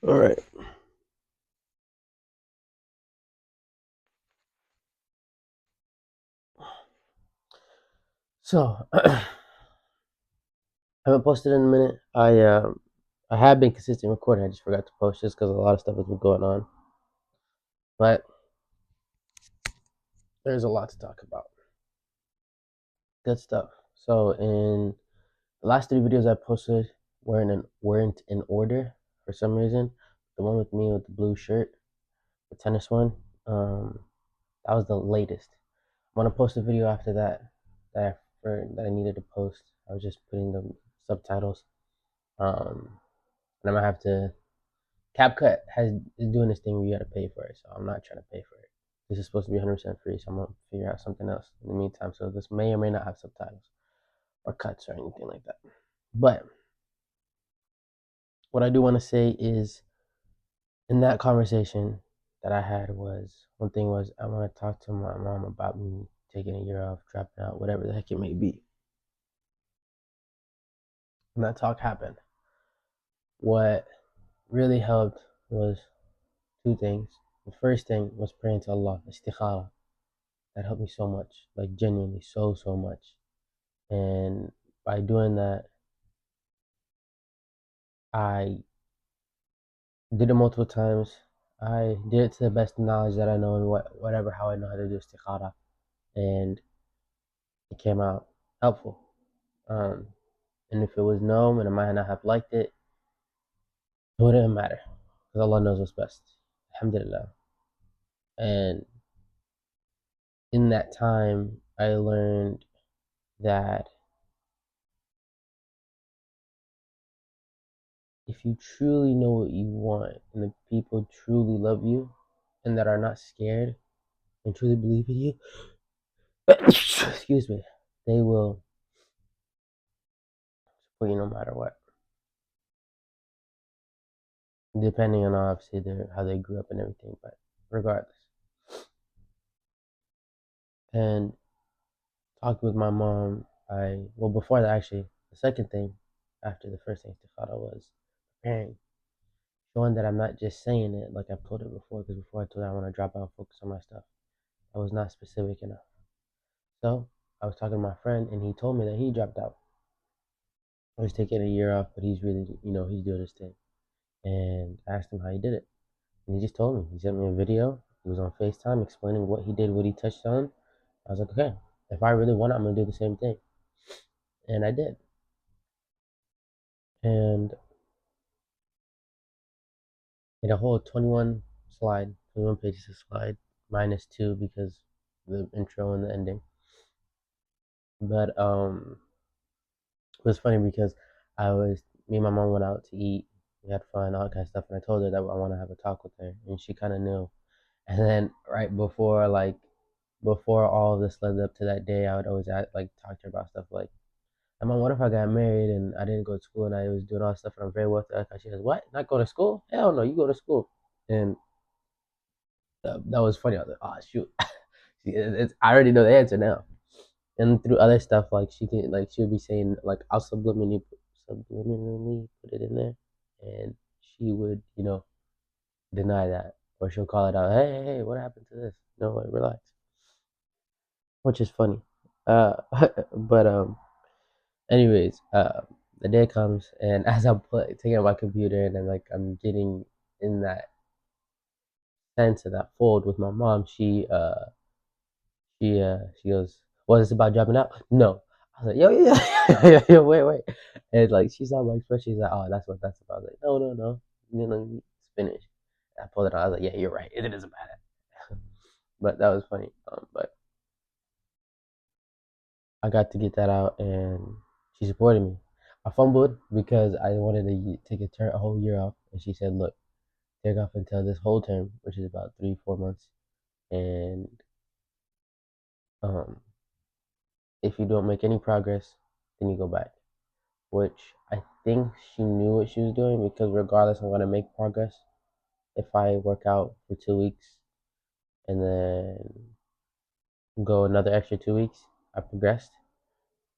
All right. So I haven't posted in a minute. I have been consistent recording. I just forgot to post just because a lot of stuff has been going on. But there's a lot to talk about. Good stuff. So in the last three videos I posted weren't in order for some reason. The one with me with the blue shirt, the tennis one, that was the latest. I'm gonna post a video after that that I needed to post. I was just putting the subtitles. And I'm gonna have to. CapCut is doing this thing where you gotta pay for it, so I'm not trying to pay for it. This is supposed to be 100% free, so I'm gonna figure out something else in the meantime. So this may or may not have subtitles or cuts or anything like that. But what I do want to say is, in that conversation that I had was one thing was I want to talk to my mom about me taking a year off, dropping out, whatever the heck it may be. When that talk happened, what really helped was two things. The first thing was praying to Allah, istikhara. That helped me so much, like genuinely so much. And by doing that, I did it multiple times. I did it to the best knowledge that I know and whatever how I know how to do istikhara, and it came out helpful. Um, and if it was no, and I might not have liked it, it wouldn't matter because Allah knows what's best. Alhamdulillah. And in that time, I learned that if you truly know what you want and the people truly love you and that are not scared and truly believe in you, excuse me, they will support you no matter what, depending on obviously how they grew up and everything, but regardless. And talking with my mom, well, before that, actually, the second thing after the first thing, Istikhara, was preparing, showing that I'm not just saying it like I've told it before, because before I told her I want to drop out, focus on my stuff. I was not specific enough. So I was talking to my friend, and he told me that he dropped out. He's taking a year off, but he's really, he's doing his thing. And I asked him how he did it. And he just told me. He sent me a video. He was on FaceTime explaining what he did, what he touched on. I was like, okay, if I really want it, I'm going to do the same thing. And I did. And in a whole 21 pages of slide, minus two because the intro and the ending. But it was funny because me and my mom went out to eat. We had fun, all that kind of stuff. And I told her that I want to have a talk with her. And she kind of knew. And then right before all of this led up to that day, I would always talk to her about stuff like, "Mom, what if I got married and I didn't go to school and I was doing all this stuff and I'm very wealthy?" She says, "What? Not go to school? Hell no, you go to school." And that was funny. I was like, "Oh shoot, I already know the answer now." And through other stuff, she would be saying I'll subliminally put it in there, and she would deny that, or she'll call it out. Hey, what happened to this? No, like, relax, which is funny. Uh, but anyways, the day comes, and as I'm taking out my computer and I'm getting in that sense of that fold with my mom, she goes, "Was this about dropping out?" No. I was like, "Yo, yo, wait." And she saw my expression. She's like, "Oh, that's what that's about." I was like, "No. It's finished." I pulled it out. I was like, "Yeah, you're right. It is about it." But that was funny. But I got to get that out, and she supported me. I fumbled because I wanted to take a whole year off, and she said, "Look, take off until this whole term, which is about 3 4 months, and um, if you don't make any progress, then you go back." Which I think she knew what she was doing because regardless, I'm gonna make progress if I work out for 2 weeks and then go another extra 2 weeks. I progressed.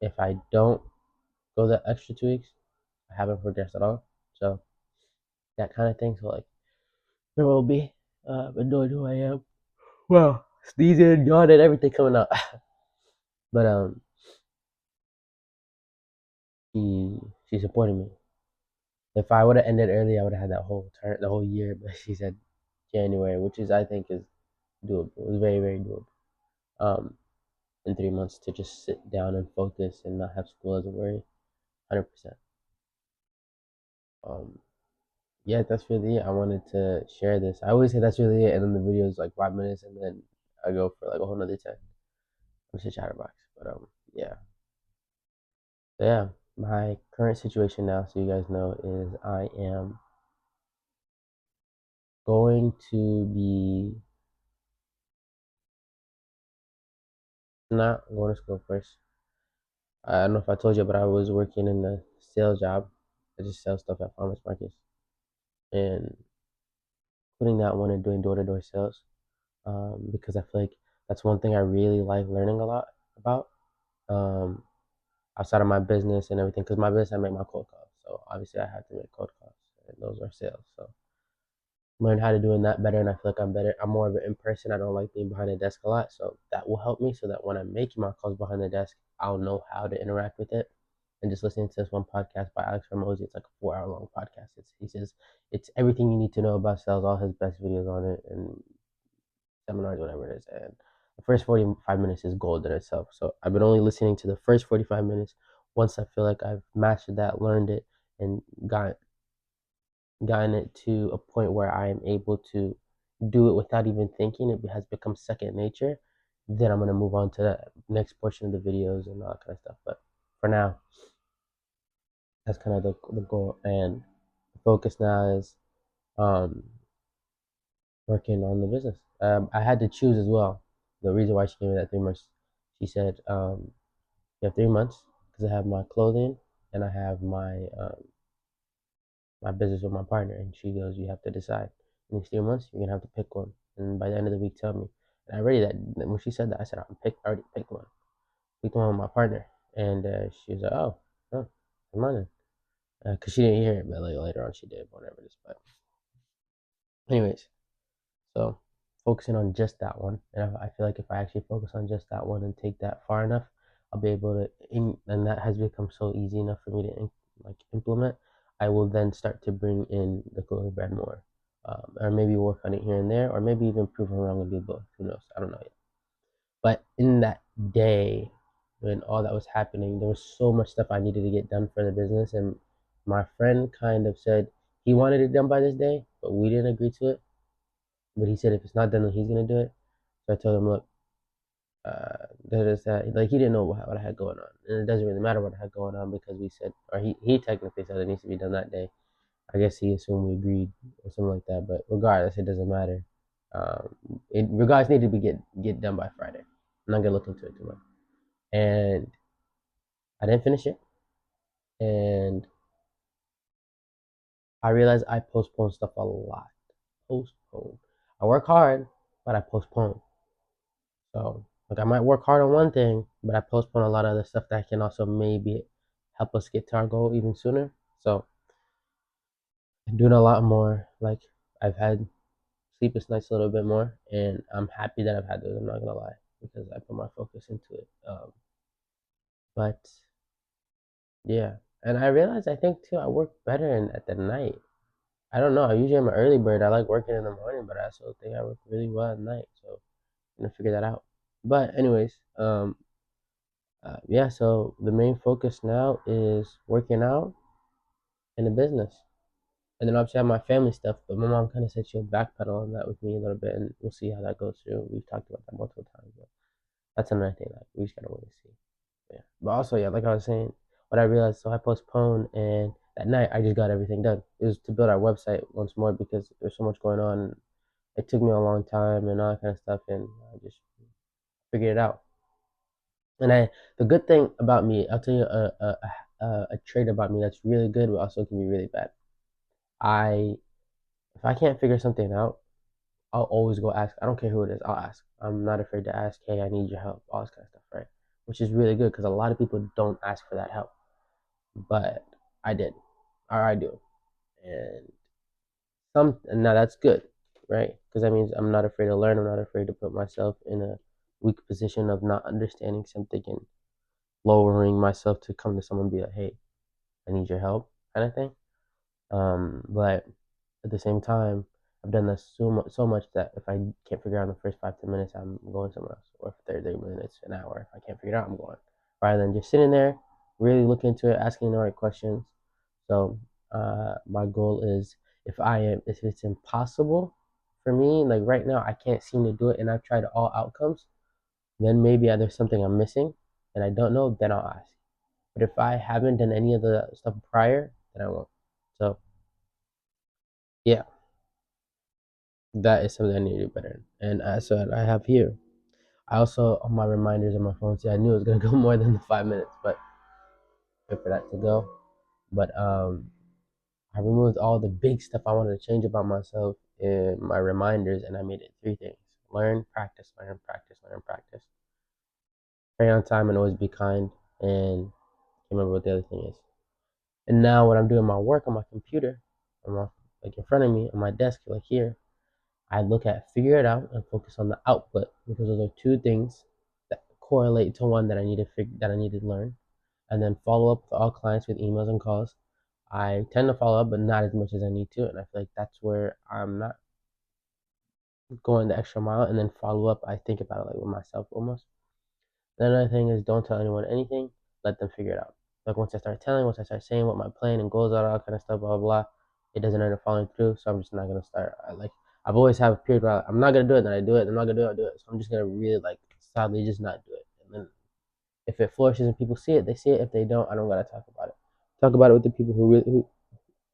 If I don't go the extra 2 weeks, I haven't progressed at all. So that kind of thing. So like there will be, but knowing who I am, well, sneezing, yawning, everything coming out. But she she supported me. If I would have ended early, I would have had that whole the whole year. But she said January, which is I think is doable. It was very very doable. Um, in 3 months to just sit down and focus and not have school as a worry. 100%. Um, yeah, that's really it. I wanted to share this. I always say that's really it, and then the video is like 5 minutes, and then I go for like a whole nother 10. I'm just a chatterbox, but yeah. So yeah, my current situation now, so you guys know, is I am going to be not going to school first. I don't know if I told you, but I was working in a sales job. I just sell stuff at farmers markets, and putting that one and doing door to door sales, because I feel like that's one thing I really like learning a lot about. Um, outside of my business and everything, because my business I make my cold calls, so obviously I have to make cold calls, and those are sales. So learn how to doing that better, and I feel like I'm better. I'm more of an in person. I don't like being behind the desk a lot, so that will help me so that when I'm making my calls behind the desk, I'll know how to interact with it. And just listening to this one podcast by Alex Ramosi, it's like a 4 hour long podcast. He says it's everything you need to know about sales, all his best videos on it, and seminars, whatever it is. And the first 45 minutes is gold in itself. So I've been only listening to the first 45 minutes. Once I feel like I've mastered that, learned it, and gotten it to a point where I am able to do it without even thinking, it has become second nature, then I'm going to move on to the next portion of the videos and all that kind of stuff. But for now, that's kind of the goal. And the focus now is um, working on the business. I had to choose as well. The reason why she gave me that 3 months, she said, you have 3 months because I have my clothing and I have my business with my partner. And she goes, you have to decide. In these 3 months, you're gonna have to pick one. And by the end of the week, tell me. And I already that when she said that, I said I already picked one. Picked one with my partner, and she was like, oh, come on then, because she didn't hear it, but like later on she did, whatever it is. But anyways, so focusing on just that one, and I feel like if I actually focus on just that one and take that far enough, I'll be able to. And that has become so easy enough for me to like implement. I will then start to bring in the clothing brand more, or maybe work on it here and there, or maybe even prove them wrong and do both. Who knows? I don't know yet. But in that day, when all that was happening, there was so much stuff I needed to get done for the business, and my friend kind of said he wanted it done by this day, but we didn't agree to it. But he said if it's not done, then he's gonna do it. So I told him, look, that is that. Like he didn't know what I had going on, and it doesn't really matter what I had going on because we said, or he technically said it needs to be done that day. I guess he assumed we agreed or something like that. But regardless, it doesn't matter. It regardless need to be get done by Friday. I'm not gonna look into it too much. And I didn't finish it, and I realized I postpone stuff a lot. Postpone. I work hard, but I postpone. So, like, I might work hard on one thing, but I postpone a lot of other stuff that can also maybe help us get to our goal even sooner. So, I'm doing a lot more. Like, I've had sleepless nights a little bit more, and I'm happy that I've had those. I'm not gonna lie because I put my focus into it. But yeah, and I realized I think too I work better at the night. I don't know. I usually am an early bird. I like working in the morning, but I also think I work really well at night. So I'm gonna figure that out. But anyways, yeah. So the main focus now is working out and the business, and then obviously I have my family stuff. But my mom kind of said she'll backpedal on that with me a little bit, and we'll see how that goes through. We've talked about that multiple times, but that's another thing. Like we just gotta wait and see. Yeah. But also, yeah, like I was saying, what I realized, so I postponed, and that night I just got everything done. It was to build our website once more because there's so much going on. It took me a long time and all that kind of stuff, and I just figured it out. And the good thing about me, I'll tell you a trait about me that's really good, but also can be really bad. I If I can't figure something out, I'll always go ask. I don't care who it is. I'll ask. I'm not afraid to ask. Hey, I need your help. All this kind of stuff, right? Which is really good because a lot of people don't ask for that help, but I did, or I do, and now that's good, right? Because that means I'm not afraid to learn. I'm not afraid to put myself in a weak position of not understanding something and lowering myself to come to someone and be like, hey, I need your help, kind of thing. But at the same time, I've done this so much that if I can't figure out in the first 5 10 minutes, I'm going somewhere else. Or for 30 minutes, an hour, if I can't figure it out, I'm going. Rather than just sitting there, really looking into it, asking the right questions. So my goal is if it's impossible for me, like right now, I can't seem to do it, and I've tried all outcomes. Then maybe there's something I'm missing, and I don't know. Then I'll ask. But if I haven't done any of the stuff prior, then I won't. So yeah, that is something I need to do better. And as I said, I have here. I also on my reminders on my phone. See, I knew it was gonna go more than the 5 minutes, but wait for that to go. But I removed all the big stuff I wanted to change about myself in my reminders, and I made it three things: learn, practice, learn, practice, learn, practice. Pray on time and always be kind. And I can't remember what the other thing is. And now when I'm doing my work on my computer, on my, like in front of me on my desk, like here, I look at figure it out and focus on the output because those are two things that correlate to one that I need to learn, and then follow up with all clients with emails and calls. I tend to follow up, but not as much as I need to, and I feel like that's where I'm not going the extra mile. And then follow up, I think about it like with myself almost. Another thing is don't tell anyone anything. Let them figure it out. Like once I start saying what my plan and goals are, all kind of stuff, blah blah blah, it doesn't end up falling through. So I'm just not gonna start. I've always have a period where I'm not gonna do it, then I do it. I'm not gonna do it, I do it. So I'm just gonna really like sadly just not do it. And then if it flourishes and people see it, they see it. If they don't, I don't gotta talk about it. Talk about it with the people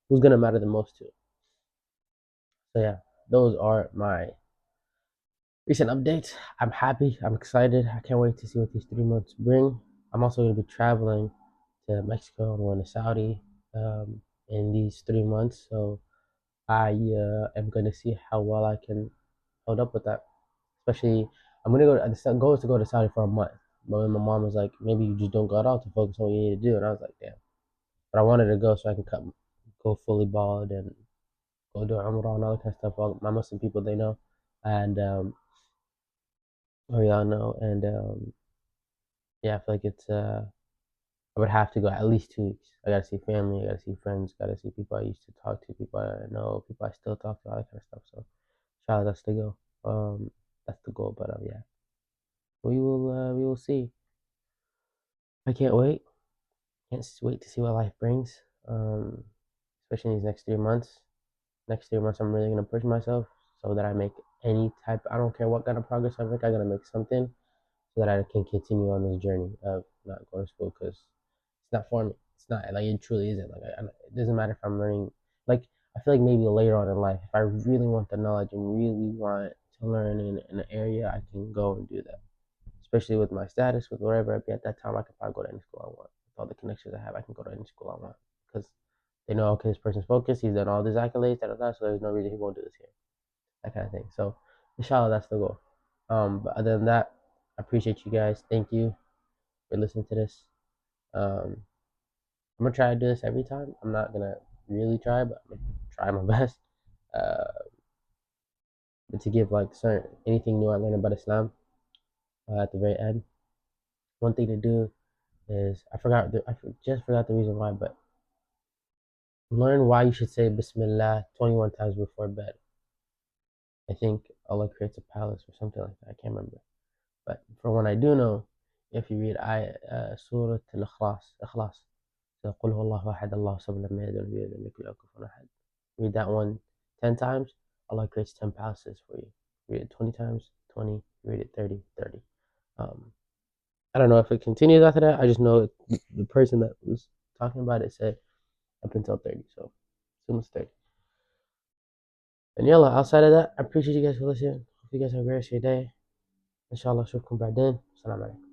who's gonna matter the most to it. So yeah, those are my recent updates. I'm happy. I'm excited. I can't wait to see what these 3 months bring. I'm also going to be traveling to Mexico. I'm going to Saudi in these 3 months. So I am going to see how well I can hold up with that. Especially, I'm going to go. The goal is to go to Saudi for a month. But when my mom was like, maybe you just don't go at all to focus on what you need to do. And I was like, damn. But I wanted to go so I can go fully bald and go do Umrah and all that kind of stuff. All my Muslim people, they know. And or y'all know. And yeah, I feel like I would have to go at least 2 weeks. I gotta see family, I gotta see friends, gotta see people I used to talk to, people I know, people I still talk to, all that kind of stuff. So, inshallah, that's the goal. That's the goal. But yeah, we will see. I can't wait. Can't wait to see what life brings. Especially in these next 3 months. Next 3 months, I'm really gonna push myself so that I make any type. I don't care what kind of progress I make. I gotta make something so that I can continue on this journey of not going to school because it's not for me. It's not like it truly isn't. It doesn't matter if I'm learning. Like I feel like maybe later on in life, if I really want the knowledge and really want to learn in an area, I can go and do that. Especially with my status, with wherever I be at that time, I could probably go to any school I want. With all the connections I have, I can go to any school I want because they know okay, this person's focused. He's done all these accolades, so there's no reason he won't do this here. That kind of thing. So, inshallah, that's the goal. But other than that, I appreciate you guys. Thank you for listening to this. Um, I'm gonna try to do this every time. I'm not gonna really try, but I'm gonna try my best. Uh, to give like certain anything new I learned about Islam at the very end. One thing to do is I just forgot the reason why, but learn why you should say Bismillah 21 times before bed. I think Allah creates a palace or something like that. I can't remember. But from what I do know, if you read Surah Al-Ikhlas, so قل هو الله أحد الله الصمد لم يلد ولم يولد ولم يكن له كفوا أحد. Read that one 10 times, Allah creates 10 palaces for you. Read it 20 times, 20. Read it 30, 30. Um, I don't know if it continues after that. I just know the person that was talking about it said up until 30. So assume it's 30. And yalla, outside of that, I appreciate you guys for listening. Hope you guys have a great rest of your day. Inshallah, shukran ba'din. Assalamu alaikum.